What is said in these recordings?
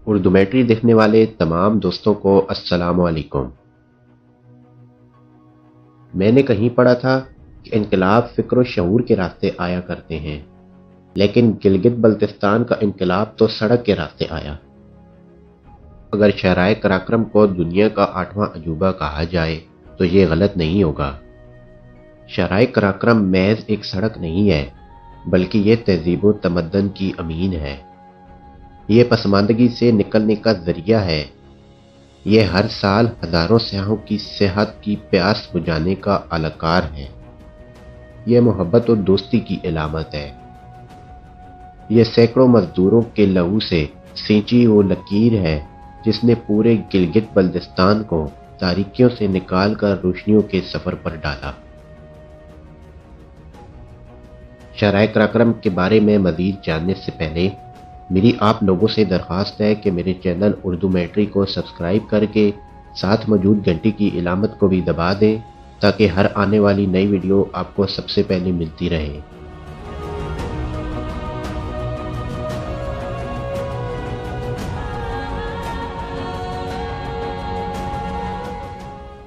اردو میٹری دیکھنے والے تمام دوستوں کو السلام علیکم۔ میں نے کہیں پڑھا تھا کہ انقلاب فکر و شعور کے راستے آیا کرتے ہیں، لیکن گلگت بلتستان کا انقلاب تو سڑک کے راستے آیا۔ اگر شاہراہ قراقرم کو دنیا کا 8واں عجوبہ کہا جائے تو یہ غلط نہیں ہوگا۔ شاہراہ قراقرم محض ایک سڑک نہیں ہے، بلکہ یہ تہذیب و تمدن کی امین ہے۔ یہ پسماندگی سے نکلنے کا ذریعہ ہے۔ یہ ہر سال ہزاروں سیاحوں کی صحت کی پیاس بجھانے کا اعلی کار ہے۔ یہ محبت و دوستی کی علامت ہے۔ یہ سینکڑوں مزدوروں کے لہو سے سینچی وہ لکیر ہے جس نے پورے گلگت بلتستان کو تاریکیوں سے نکال کر روشنیوں کے سفر پر ڈالا۔ شاہراہ قراقرم کے بارے میں مزید جاننے سے پہلے میری آپ لوگوں سے درخواست ہے کہ میرے چینل اردو میٹری کو سبسکرائب کر کے ساتھ موجود گھنٹی کی علامت کو بھی دبا دیں تاکہ ہر آنے والی نئی ویڈیو آپ کو سب سے پہلے ملتی رہے۔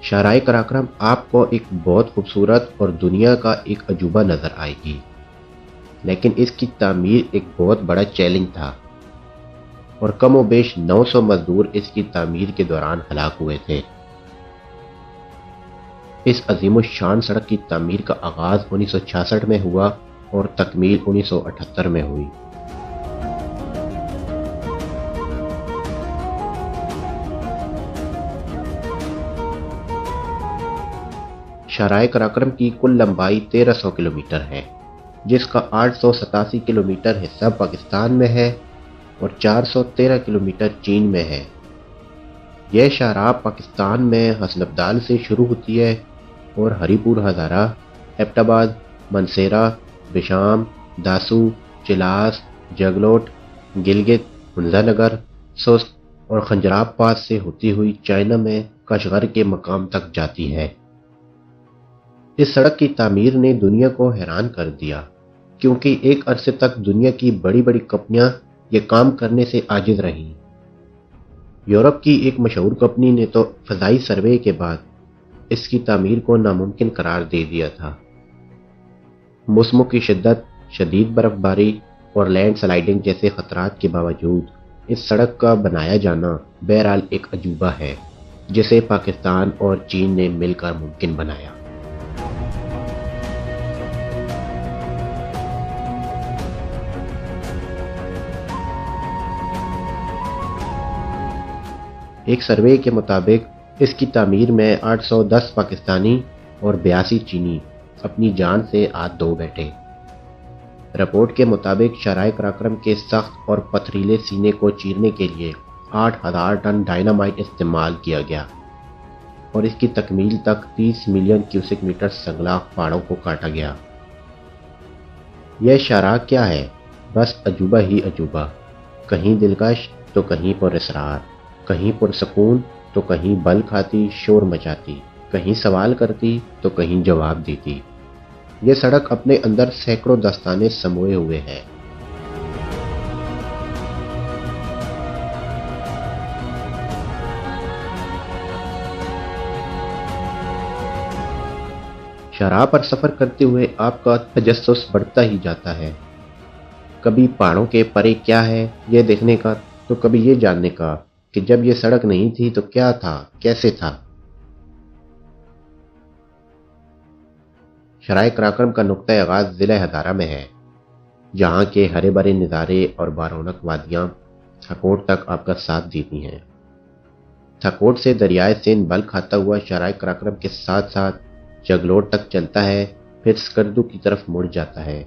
شاہراہ قراقرم آپ کو ایک بہت خوبصورت اور دنیا کا ایک عجوبہ نظر آئے گی، لیکن اس کی تعمیر ایک بہت بڑا چیلنج تھا اور کم و بیش 900 مزدور اس کی تعمیر کے دوران ہلاک ہوئے تھے۔ اس عظیم الشان سڑک کی تعمیر کا آغاز 1966 میں ہوا اور تکمیل 1978 میں ہوئی۔ شاہراہ قراقرم کی کل لمبائی 1300 کلومیٹر ہے، جس کا 887 کلومیٹر حصہ پاکستان میں ہے اور 413 کلومیٹر چین میں ہے۔ یہ شاہراہ پاکستان میں حسن ابدال سے شروع ہوتی ہے اور ہری پور ہزارہ، ایبٹ آباد، منسیرہ، بشام، داسو، چلاس، جگلوٹ، گلگت، ہنزا نگر، سست اور خنجراب پاس سے ہوتی ہوئی چائنا میں کاشغر کے مقام تک جاتی ہے۔ اس سڑک کی تعمیر نے دنیا کو حیران کر دیا، کیونکہ ایک عرصے تک دنیا کی بڑی بڑی کمپنیاں یہ کام کرنے سے عاجز رہیں۔ یورپ کی ایک مشہور کمپنی نے تو فضائی سروے کے بعد اس کی تعمیر کو ناممکن قرار دے دیا تھا۔ موسموں کی شدت، شدید برف باری اور لینڈ سلائیڈنگ جیسے خطرات کے باوجود اس سڑک کا بنایا جانا بہرحال ایک عجوبہ ہے جسے پاکستان اور چین نے مل کر ممکن بنایا۔ ایک سروے کے مطابق اس کی تعمیر میں 810 پاکستانی اور 82 چینی اپنی جان سے ہاتھ دھو بیٹھے۔ رپورٹ کے مطابق شاہراہ قراقرم کے سخت اور پتھریلے سینے کو چیرنے کے لیے 8000 ٹن ڈائنامائٹ استعمال کیا گیا اور اس کی تکمیل تک 30 ملین کیوسک میٹر سنگلاخ پہاڑوں کو کاٹا گیا۔ یہ شاہراہ کیا ہے؟ بس عجوبہ ہی عجوبہ، کہیں دلکش تو کہیں پر اسرار، کہیں پرسکون تو کہیں بل کھاتی شور مچاتی، کہیں سوال کرتی تو کہیں جواب دیتی۔ یہ سڑک اپنے اندر سینکڑوں داستانیں سموئے ہوئے ہے۔ شاہراہ پر سفر کرتے ہوئے آپ کا تجسس بڑھتا ہی جاتا ہے، کبھی پہاڑوں کے پرے کیا ہے یہ دیکھنے کا، تو کبھی یہ جاننے کا کہ جب یہ سڑک نہیں تھی تو کیا تھا، کیسے تھا۔ شاہراہ قراقرم کا نقطہ آغاز ضلع ہزارہ میں ہے، جہاں کے ہرے بھرے نظارے اور بارونق وادیاں تھاکوٹ تک آپ کا ساتھ دیتی ہیں۔ تھاکوٹ سے دریائے سندھ بل کھاتا ہوا شاہراہ قراقرم کے ساتھ ساتھ جگلوٹ تک چلتا ہے، پھر سکردو کی طرف مڑ جاتا ہے۔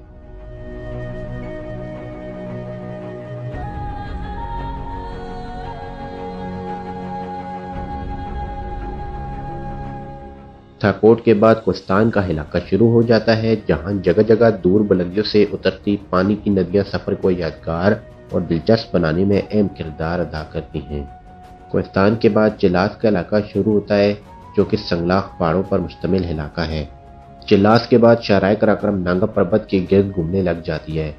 تھاکوٹ کے بعد کوستان کا علاقہ شروع ہو جاتا ہے، جہاں جگہ جگہ دور بلندیوں سے اترتی پانی کی ندیاں سفر کو یادگار اور دلچسپ بنانے میں اہم کردار ادا کرتی ہیں۔ کوستان کے بعد چلاس کا علاقہ شروع ہوتا ہے، جو کہ سنگلاخ پہاڑوں پر مشتمل علاقہ ہے۔ چلاس کے بعد شاہراہ قراقرم نانگا پربت کے گرد گھومنے لگ جاتی ہے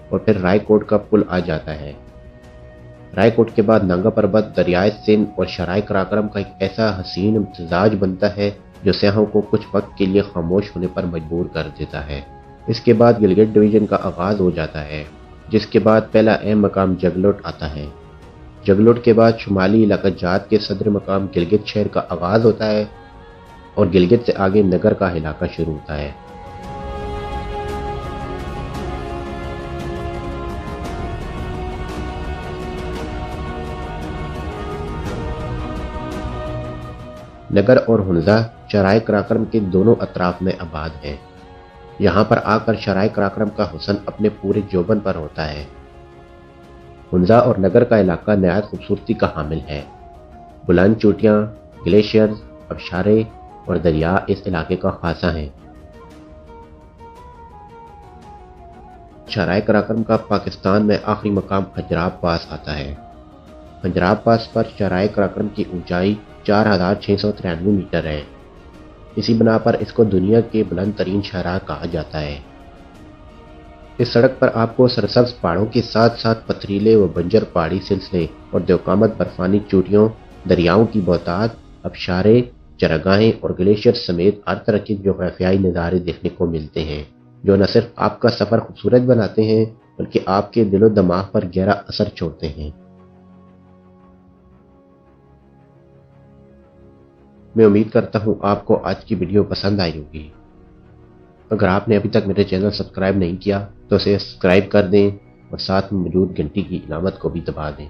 اور پھر رائے کوٹ کا پل آ جاتا ہے۔ رائے کوٹ کے بعد ننگا پربت دریائے سندھ اور شرائے قراقرم کا ایک ایسا حسین امتزاج بنتا ہے جو سیاحوں کو کچھ وقت کے لیے خاموش ہونے پر مجبور کر دیتا ہے۔ اس کے بعد گلگت ڈویژن کا آغاز ہو جاتا ہے، جس کے بعد پہلا اہم مقام جگلوٹ آتا ہے۔ جگلوٹ کے بعد شمالی علاقہ جات کے صدر مقام گلگت شہر کا آغاز ہوتا ہے اور گلگت سے آگے نگر کا علاقہ شروع ہوتا ہے۔ نگر اور ہنزا شرائے قراقرم کے دونوں اطراف میں آباد ہیں۔ یہاں پر آ کر شرائے قراقرم کا حسن اپنے پورے جوبن پر ہوتا ہے۔ ہنزا اور نگر کا علاقہ نہایت خوبصورتی کا حامل ہے۔ بلند چوٹیاں، گلیشیئرز، آبشاریں اور دریا اس علاقے کا خاصہ ہیں۔ شرائے قراقرم کا پاکستان میں آخری مقام حجراب پاس آتا ہے۔ حجراب پاس پر شرائے قراقرم کی اونچائی 4693 میٹر ہے۔ اسی بنا پر اس کو دنیا کے بلند ترین شاہراہ کہا جاتا ہے۔ اس سڑک پر آپ کو سرسبز پہاڑوں کے ساتھ ساتھ پتھریلے و بنجر پہاڑی سلسلے اور دیوقامت برفانی چوٹیوں، دریاؤں کی بہتات، آبشاریں، چراگاہیں اور گلیشیئر سمیت ہر طرح کے جغرافیائی نظارے دیکھنے کو ملتے ہیں، جو نہ صرف آپ کا سفر خوبصورت بناتے ہیں بلکہ آپ کے دل و دماغ پر گہرا اثر چھوڑتے ہیں۔ میں امید کرتا ہوں آپ کو آج کی ویڈیو پسند آئی ہوگی۔ اگر آپ نے ابھی تک میرے چینل سبسکرائب نہیں کیا تو اسے سبسکرائب کر دیں اور ساتھ میں موجود گھنٹی کی علامت کو بھی دبا دیں۔